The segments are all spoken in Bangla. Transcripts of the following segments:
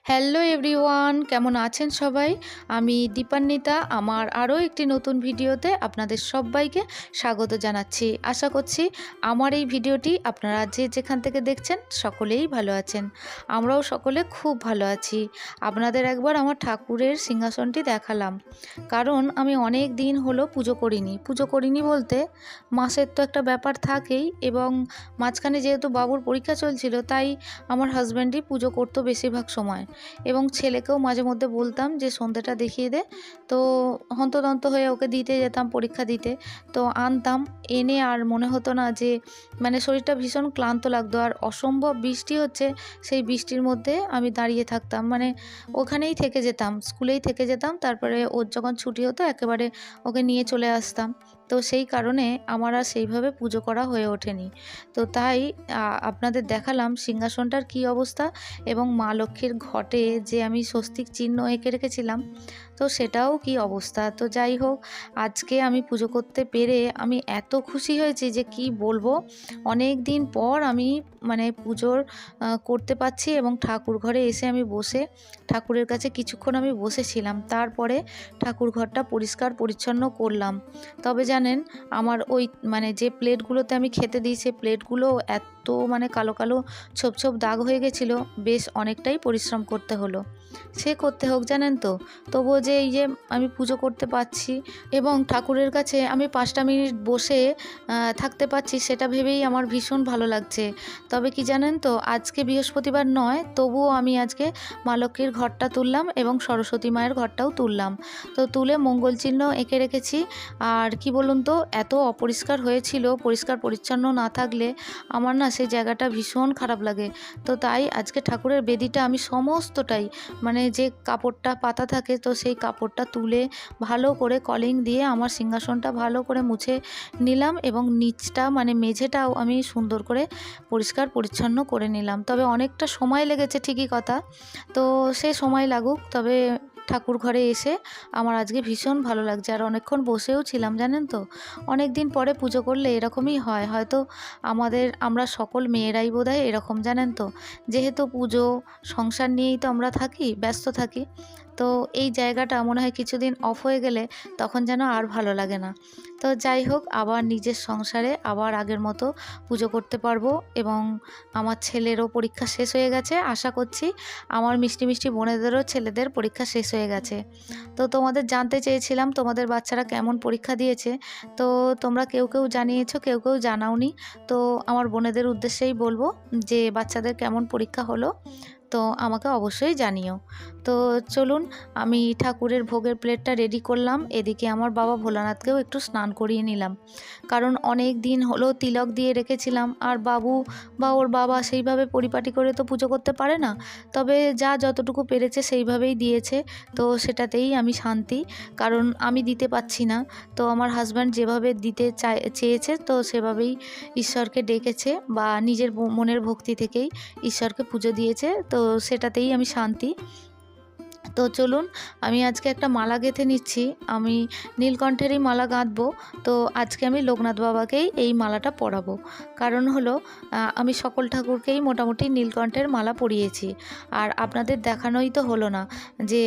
হ্যালো এভরিওয়ান, কেমন আছেন সবাই? আমি দীপান্বিতা। আমার আরও একটি নতুন ভিডিওতে আপনাদের সবাইকে স্বাগত জানাচ্ছি। আশা করছি আমার এই ভিডিওটি আপনারা যে যেখান থেকে দেখছেন সকলেই ভালো আছেন। আমরাও সকলে খুব ভালো আছি। আপনাদের একবার আমার ঠাকুরের সিংহাসনটি দেখালাম, কারণ আমি অনেক দিন হলো পুজো করিনি বলতে মাসের তো একটা ব্যাপার থাকেই, এবং মাঝখানে যেহেতু বাবুর পরীক্ষা চলছিল তাই আমার হাজব্যান্ডই পুজো করতো বেশিরভাগ সময়, এবং ছেলেকেও মাঝে মধ্যে বলতাম যে সন্ধ্যেটা দেখিয়ে দে। তো হন্তদন্ত হয়ে ওকে দিতে যেতাম পরীক্ষা দিতে। তো আনতাম, এনে আর মনে হতো না যে শরীরটা ভীষণ ক্লান্ত লাগতো, আর অসম্ভব বৃষ্টি হচ্ছে। সেই বৃষ্টির মধ্যে আমি দাঁড়িয়ে থাকতাম, ওখানেই থেকে যেতাম, স্কুলেই থেকে যেতাম। তারপরে ওর যখন ছুটি হতো একেবারে ওকে নিয়ে চলে আসতাম। তো সেই কারণে আমার আর সেইভাবে পুজো করা হয়ে ওঠেনি। তো তাই আপনাদের দেখালাম সিংহাসনটার কী অবস্থা, এবং মা লক্ষ্মীর ঘটে যে আমি স্বস্তিক চিহ্ন এঁকে রেখেছিলাম, তো সেটাও কি অবস্থা। তো যাই হোক, আজকে আমি পুজো করতে পেরে আমি এত খুশি হয়েছি যে কি বলবো। অনেক দিন পর আমি পুজোর করতে পারছি, এবং ঠাকুর ঘরে এসে আমি বসে ঠাকুরের কাছে কিছুক্ষণ আমি বসেছিলাম। তারপরে ঠাকুর ঘরটা পরিষ্কার পরিচ্ছন্ন করলাম। তবে জানেন, আমার ওই যে প্লেটগুলোতে আমি খেতে দিই সে প্লেটগুলো এত কালো কালো ছোপ ছোপ দাগ হয়ে গেছিলো। বেশ অনেকটাই পরিশ্রম করতে হলো। সে করতে হোক, জানেন তো, তবুও যে এই যে আমি পুজো করতে পারছি এবং ঠাকুরের কাছে আমি 5টা মিনিট বসে থাকতে পারছি, সেটা ভেবেই আমার ভীষণ ভালো লাগছে। তবে কি জানেন তো, আজকে বৃহস্পতিবার নয়, তবুও আমি আজকে মা লক্ষ্মীর ঘরটা তুললাম এবং সরস্বতী মায়ের ঘরটাও তুললাম। তো তুলে মঙ্গল চিহ্ন এঁকে রেখেছি। আর কি বলুন তো, এত অপরিষ্কার হয়েছিল, পরিষ্কার পরিচ্ছন্ন না থাকলে আমার না সেই জায়গাটা ভীষণ খারাপ লাগে। তো তাই আজকে ঠাকুরের বেদিটা আমি সমস্তটাই যে কাপড়টা পাতা থাকে, তো সেই কাপড়টা তুলে ভালো করে কলিং দিয়ে আমার সিংহাসনটা ভালো করে মুছে নিলাম, এবং নিচটা মেঝেটাও আমি সুন্দর করে পরিষ্কার পরিচ্ছন্ন করে নিলাম। তবে অনেকটা সময় লেগেছে ঠিকই কথা, তো সে সময় লাগুক, তবে ঠাকুর ঘরে এসে আমার আজকে ভীষণ ভালো লাগছে। আর অনেকক্ষণ বসেও ছিলাম, জানেন তো, অনেক দিন পরে পুজো করলে এরকমই হয়। হয়তো আমরা সকল মেয়েরাই বোধহয় এরকম, জানেন তো, যেহেতু পুজো সংসার নিয়েই তো আমরা থাকি, ব্যস্ত থাকি। তো এই জায়গাটা মনে হয় কিছুদিন অফ হয়ে গেলে তখন যেন আর ভালো লাগে না। তো যাই হোক, আবার নিজের সংসারে আবার আগের মতো পুজো করতে পারবো। এবং আমার ছেলেরও পরীক্ষা শেষ হয়ে গেছে, আশা করছি আমার মিষ্টি মিষ্টি বোনেদেরও ছেলেদের পরীক্ষা শেষ হয়ে গেছে। তো তোমাদের জানতে চেয়েছিলাম তোমাদের বাচ্চারা কেমন পরীক্ষা দিয়েছে। তো তোমরা কেউ কেউ জানিয়েছো, কেউ কেউ জানাওনি। তো আমার বোনেদের উদ্দেশ্যেই বলবো যে বাচ্চাদের কেমন পরীক্ষা হলো, তো আমাকে অবশ্যই জানিও। তো চলুন, আমি ঠাকুরের ভোগের প্লেটটা রেডি করলাম। এদিকে আমার বাবা ভোলানাথকেও একটু স্নান করিয়ে নিলাম, কারণ অনেক দিন হলো তিলক দিয়ে রেখেছিলাম, আর বাবু বা ওর বাবা সেইভাবে পরিপাটি করে তো পুজো করতে পারে না। তবে যা যতটুকু পেরেছে সেইভাবেই দিয়েছে, তো সেটাতেই আমি শান্তি, কারণ আমি দিতে পারছি না। তো আমার হাজব্যান্ড যেভাবে দিতে চেয়েছে, তো সেভাবেই ঈশ্বরকে ডেকেছে, বা নিজের মনের ভক্তি থেকেই ঈশ্বরকে পুজো দিয়েছে, তো সেটাতেই আমি শান্তি। তো চলুন, আমি আজকে একটা মালা গেঁথে নিচ্ছি। আমি নীলকণ্ঠেরই মালা গাঁথবো। তো আজকে আমি লোকনাথ বাবাকেই এই মালাটা পরাবো। কারণ হলো, আমি সকল ঠাকুরকেই মোটামুটি নীলকণ্ঠের মালা পরিয়েছি। আর আপনাদের দেখানোই তো হলো না যে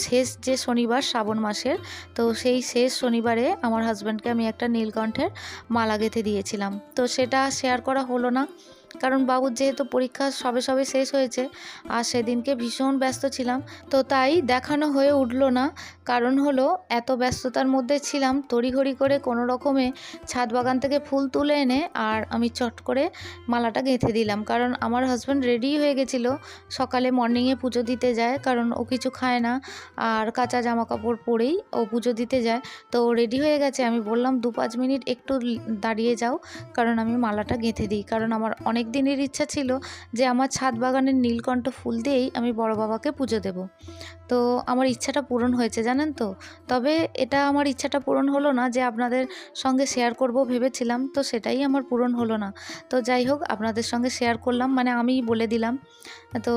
শেষ যে শনিবার শ্রাবণ মাসের, তো সেই শেষ শনিবারে আমার হাজব্যান্ডকে আমি একটা নীলকণ্ঠের মালা গেঁথে দিয়েছিলাম। তো সেটা শেয়ার করা হলো না, কারণ বাবুর যেহেতু পরীক্ষা সবে সবে শেষ হয়েছে, আর সেদিনকে ভীষণ ব্যস্ত ছিলাম, তো তাই দেখানো হয়ে উঠলো না। কারণ হলো, এত ব্যস্ততার মধ্যে ছিলাম, তড়িঘড়ি করে কোনো রকমে ছাদ বাগান থেকে ফুল তুলে এনে আর আমি চট করে মালাটা গেঁথে দিলাম। কারণ আমার হাজব্যান্ড রেডি হয়ে গেছিলো, সকালে মর্নিংয়ে পুজো দিতে যায়, কারণ ও কিছু খায় না, আর কাঁচা জামা কাপড় পরেই ও পুজো দিতে যায়। তো রেডি হয়ে গেছে, আমি বললাম 2-5 মিনিট একটু দাঁড়িয়ে যাও, কারণ আমি মালাটা গেঁথে দিই। কারণ আমার অনেক দিনের ইচ্ছা ছিল যে আমার ছাদ বাগানের নীলকণ্ঠ ফুল দিয়েই আমি বড় বাবাকে পুজো দেব। তো আমার ইচ্ছাটা পূরণ হয়েছে, জানেন তো। তবে এটা আমার ইচ্ছাটা পূরণ হলো না যে আপনাদের সঙ্গে শেয়ার করব ভেবেছিলাম, তো সেটাই আমার পূরণ হলো না। তো যাই হোক, আপনাদের সঙ্গে শেয়ার করলাম, আমিই বলে দিলাম। তো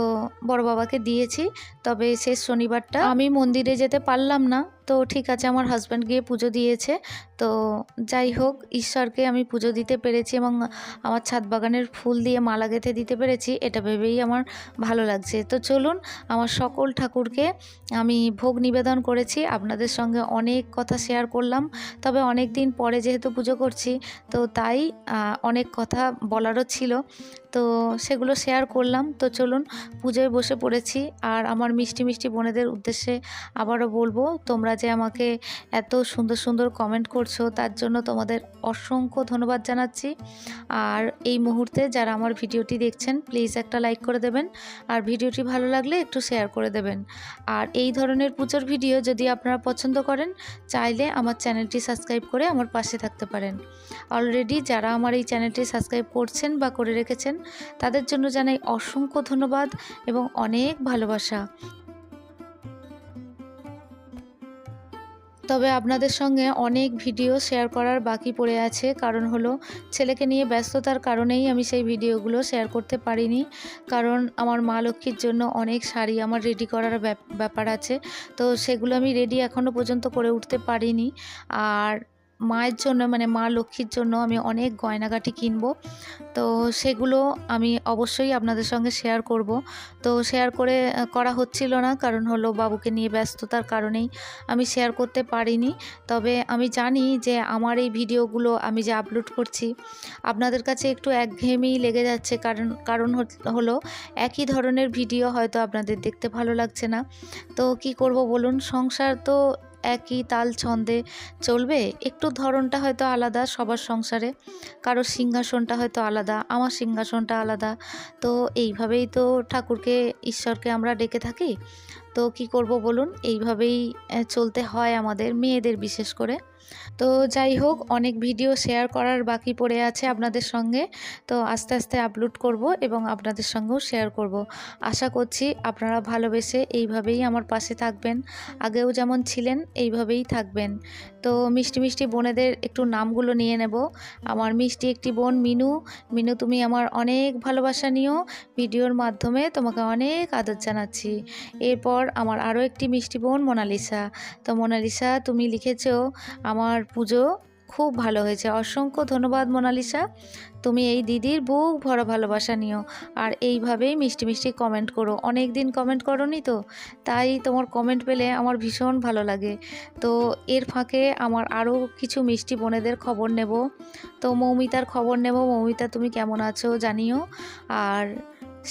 বড় বাবাকে দিয়েছি। তবে শেষ শনিবারটা আমি মন্দিরে যেতে পারলাম না, তো তো ঠিক আছে, আমার হাজব্যান্ড গিয়ে পুজো দিয়েছে। তো যাই হোক, ঈশ্বরকে আমি পুজো দিতে পেরেছি এবং আমার ছাদ বাগানের ফুল দিয়ে মালা গেঁথে দিতে পেরেছি, এটা ভেবেই আমার ভালো লাগছে। তো চলুন, আমার সকল ঠাকুরকে আমি ভোগ নিবেদন করেছি, আপনাদের সঙ্গে অনেক কথা শেয়ার করলাম। তবে অনেক দিন পরে যেহেতু পুজো করছি, তো তাই অনেক কথা বলারও ছিল, তো সেগুলো শেয়ার করলাম। তো চলুন, পুজোয় বসে পড়েছি। আর আমার মিষ্টি মিষ্টি বোনেদের উদ্দেশ্যে আবারও বলবো, তোমরা যে আমাকে এত সুন্দর সুন্দর কমেন্ট করছো, তার জন্য তোমাদের অসংখ্য ধন্যবাদ জানাচ্ছি। আর এই মুহূর্তে যারা আমার ভিডিওটি দেখছেন, প্লিজ একটা লাইক করে দেবেন, আর ভিডিওটি ভালো লাগলে একটু শেয়ার করে দেবেন। আর এই ধরনের পুজোর ভিডিও যদি আপনারা পছন্দ করেন, চাইলে আমার চ্যানেলটি সাবস্ক্রাইব করে আমার পাশে থাকতে পারেন। অলরেডি যারা আমার এই চ্যানেলটি সাবস্ক্রাইব করছেন বা করে রেখেছেন, তাদের জন্য জানাই অসংখ্য ধন্যবাদ এবং অনেক ভালোবাসা। তবে আপনাদের সঙ্গে অনেক ভিডিও শেয়ার করার বাকি পড়ে আছে, কারণ হলো ছেলেকে নিয়ে ব্যস্ততার কারণেই আমি সেই ভিডিওগুলো শেয়ার করতে পারিনি। কারণ আমার মা লক্ষ্মীর জন্য অনেক শাড়ি আমার রেডি করার ব্যাপার আছে, তো সেগুলো আমি রেডি এখনও পর্যন্ত করে উঠতে পারিনি। আর মায়ের জন্য, মানে মা লক্ষ্মীর জন্য আমি অনেক গয়নাগাটি কিনবো, তো সেগুলো আমি অবশ্যই আপনাদের সঙ্গে শেয়ার করব। তো শেয়ার করা হচ্ছিল না, কারণ হলো বাবুকে নিয়ে ব্যস্ততার কারণেই আমি শেয়ার করতে পারিনি। তবে আমি জানি যে আমার এই ভিডিওগুলো আমি যে আপলোড করছি, আপনাদের কাছে একটু একঘেয়েমিই লেগে যাচ্ছে, কারণ হলো একই ধরনের ভিডিও হয়তো আপনাদের দেখতে ভালো লাগছে না। তো কি করব বলুন, সংসার তো একই তাল ছন্দে চলবে, একটু ধরনটা হয়তো আলাদা সবার সংসারে, কারোর সিংহাসনটা হয়তো আলাদা, আমার সিংহাসনটা আলাদা। তো এইভাবেই তো ঠাকুরকে, ঈশ্বরকে আমরা ডেকে থাকি। তো কি করব বলুন, এইভাবেই চলতে হয় আমাদের মেয়েদের বিশেষ করে। তো যাই হোক, অনেক ভিডিও শেয়ার করার বাকি পড়ে আছে আপনাদের সঙ্গে, তো আস্তে আস্তে আপলোড করব এবং আপনাদের সঙ্গেও শেয়ার করব। আশা করছি আপনারা ভালোবেসে এইভাবেই আমার পাশে থাকবেন, আগেও যেমন ছিলেন এইভাবেই থাকবেন। তো মিষ্টি মিষ্টি বোনেদের একটু নামগুলো নিয়ে নেব। আমার মিষ্টি একটি বোন মিনু। মিনু, তুমি আমার অনেক ভালোবাসা নিও, ভিডিওর মাধ্যমে তোমাকে অনেক আদর জানাচ্ছি। এরপর আমার আরও একটি মিষ্টি বোন মোনালিসা। তো মোনালিসা, তুমি লিখেছো আমার পুজো খুব ভালো হয়েছে। অসংখ্য ধন্যবাদ মোনালিসা, তুমি এই দিদির বুক ভরা ভালোবাসা নিও, আর এইভাবেই মিষ্টি মিষ্টি কমেন্ট করো। অনেক দিন কমেন্ট করোনি, তো তাই তোমার কমেন্ট পেলে আমার ভীষণ ভালো লাগে। তো এর ফাঁকে আমার আরও কিছু মিষ্টি বোনেদের খবর নেব। তো মৌমিতার খবর নেব। মৌমিতা, তুমি কেমন আছো জানিও। আর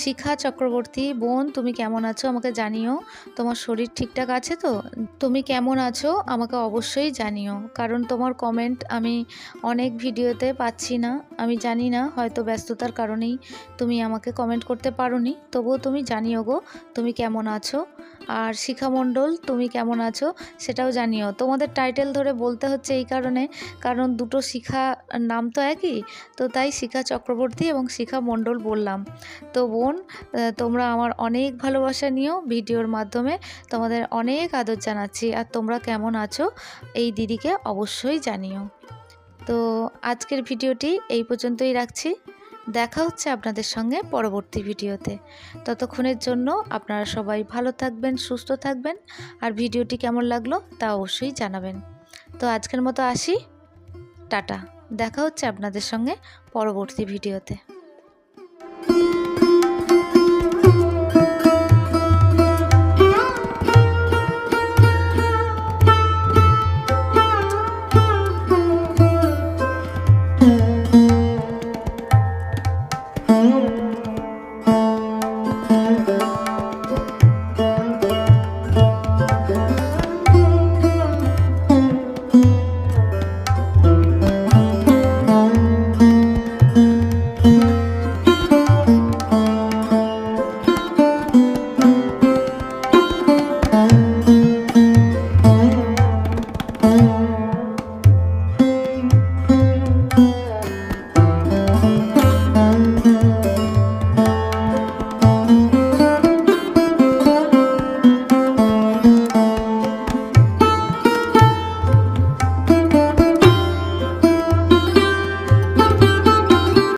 শিখা চক্রবর্তী বোন, তুমি কেমন আছো আমাকে জানিও। তোমার শরীর ঠিকঠাক আছে তো? তুমি কেমন আছো আমাকে অবশ্যই জানিও, কারণ তোমার কমেন্ট আমি অনেক ভিডিওতে পাচ্ছি না। আমি জানি না, হয়তো ব্যস্ততার কারণেই তুমি আমাকে কমেন্ট করতে পারোনি, তবুও তুমি জানিও গো তুমি কেমন আছো। আর শিখা মণ্ডল, তুমি কেমন আছো সেটাও জানিও। তোমাদের টাইটেল ধরে বলতে হচ্ছে এই কারণে, কারণ দুটো শিখা নাম তো একই, তো তাই শিখা চক্রবর্তী এবং শিখা মণ্ডল বললাম। তো বোন, তোমরা আমার অনেক ভালোবাসা নিও, ভিডিওর মাধ্যমে তোমাদের অনেক আদর জানাচ্ছি। আর তোমরা কেমন আছো এই দিদিকে অবশ্যই জানিও। তো আজকের ভিডিওটি এই পর্যন্তই রাখছি। দেখা হচ্ছে আপনাদের সঙ্গে পরবর্তী ভিডিওতে। ততক্ষণের জন্য আপনারা সবাই ভালো থাকবেন, সুস্থ থাকবেন, আর ভিডিওটি কেমন লাগলো তা অবশ্যই জানাবেন। তো আজকের মতো আসি, টাটা। দেখা হচ্ছে আপনাদের সঙ্গে পরবর্তী ভিডিওতে।